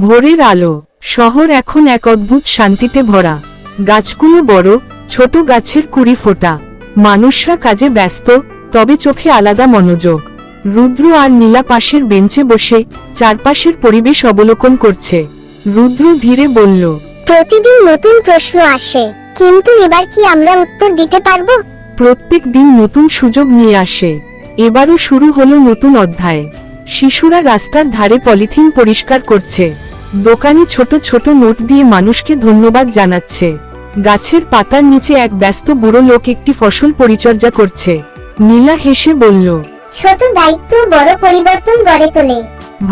ভোরের আলো, শহর এখন এক অদ্ভুত শান্তিতে ভরা। গাছগুলো বড়, ছোট গাছের কুড়ি ফোটা। মানুষরা কাজে ব্যস্ত, তবে চোখে আলাদা মনোযোগ। রুদ্র আর নীলা পাশের বেঞ্চে বসে চারপাশের পরিবেশ অবলোকন করছে। রুদ্র ধীরে বলল, প্রতিদিন নতুন প্রশ্ন আসে, কিন্তু এবার কি আমরা উত্তর দিতে পারবো? প্রত্যেক দিন নতুন সুযোগ নিয়ে আসে। এবারও শুরু হলো নতুন অধ্যায়। শিশুরা রাস্তার ধারে পলিথিন পরিষ্কার করছে। দোকানি ছোট ছোট নোট দিয়ে মানুষকে ধন্যবাদ জানাচ্ছে। গাছের পাতার নিচে এক ব্যস্ত বুড়ো লোক একটি ফসল পরিচর্যা করছে। নীলা হেসে বলল, ছোট দায়িত্ব বড় পরিবর্তন গড়ে তোলে।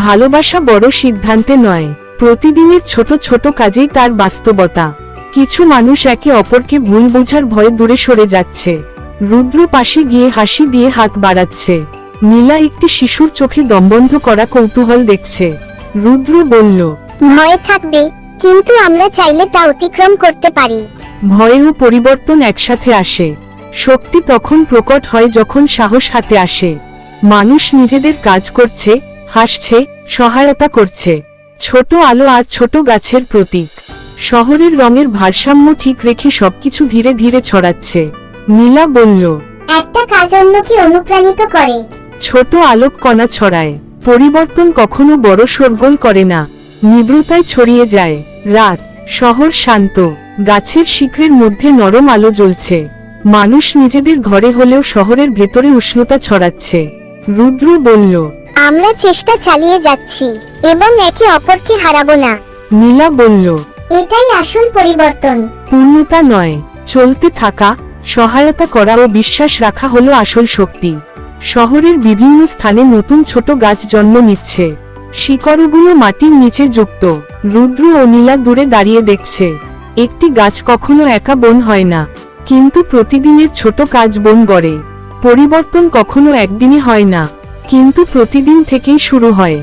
ভালোবাসা বড় সিদ্ধান্তে নয়, প্রতিদিনের ছোট ছোট কাজেই তার বাস্তবতা। কিছু মানুষ একে অপরকে ভুল বোঝার ভয়ে দূরে সরে যাচ্ছে। রুদ্র পাশে গিয়ে হাসি দিয়ে হাত বাড়াচ্ছে। নীলা একটি শিশুর চোখে দমবন্ধ করা কৌতূহল দেখছে। রুদ্র বলল, ভয় থাকবে, কিন্তু আমরা চাইলে তা অতিক্রম করতে পারি। ভয় ও পরিবর্তন একসাথে আসে। শক্তি তখন প্রকট হয় যখন সাহস হাতে আসে। মানুষ নিজেদের কাজ করছে, হাসছে, সহায়তা করছে। ছোট আলো আর ছোট গাছের প্রতীক। শহরের রঙের ভারসাম্য ঠিক রেখে সবকিছু ধীরে ধীরে ছড়াচ্ছে। নীলা বলল, একটা কাজ অন্যকে অনুপ্রাণিত করে। ছোট আলোক কণা ছড়ায়। পরিবর্তন কখনো বড় শোরগোল করে না, নীব্রতায় ছড়িয়ে যায়। রাত, শহর শান্ত, গাছের শিকড়ের মধ্যে নরম আলো জ্বলছে। মানুষ নিজেদের ঘরে হলেও শহরের ভেতরে উষ্ণতা ছড়াচ্ছে। রুদ্র বলল, আমরা চেষ্টা চালিয়ে যাচ্ছি এবং একে অপরকে হারাবো না। নীলা বলল, এটাই আসল পরিবর্তন। পূর্ণতা নয়, চলতে থাকা, সহায়তা করা ও বিশ্বাস রাখা হলো আসল শক্তি। শহরের বিভিন্ন স্থানে নতুন ছোট গাছ জন্ম নিচ্ছে। শিকড়গুলো মাটির নিচে যুক্ত। রুদ্র ও নীলা দূরে দাঁড়িয়ে দেখছে। একটি গাছ কখনো একা বন হয় না, কিন্তু প্রতিদিনের ছোট কাজ বন গড়ে। পরিবর্তন কখনো একদিনে হয় না, কিন্তু প্রতিদিন থেকেই শুরু হয়।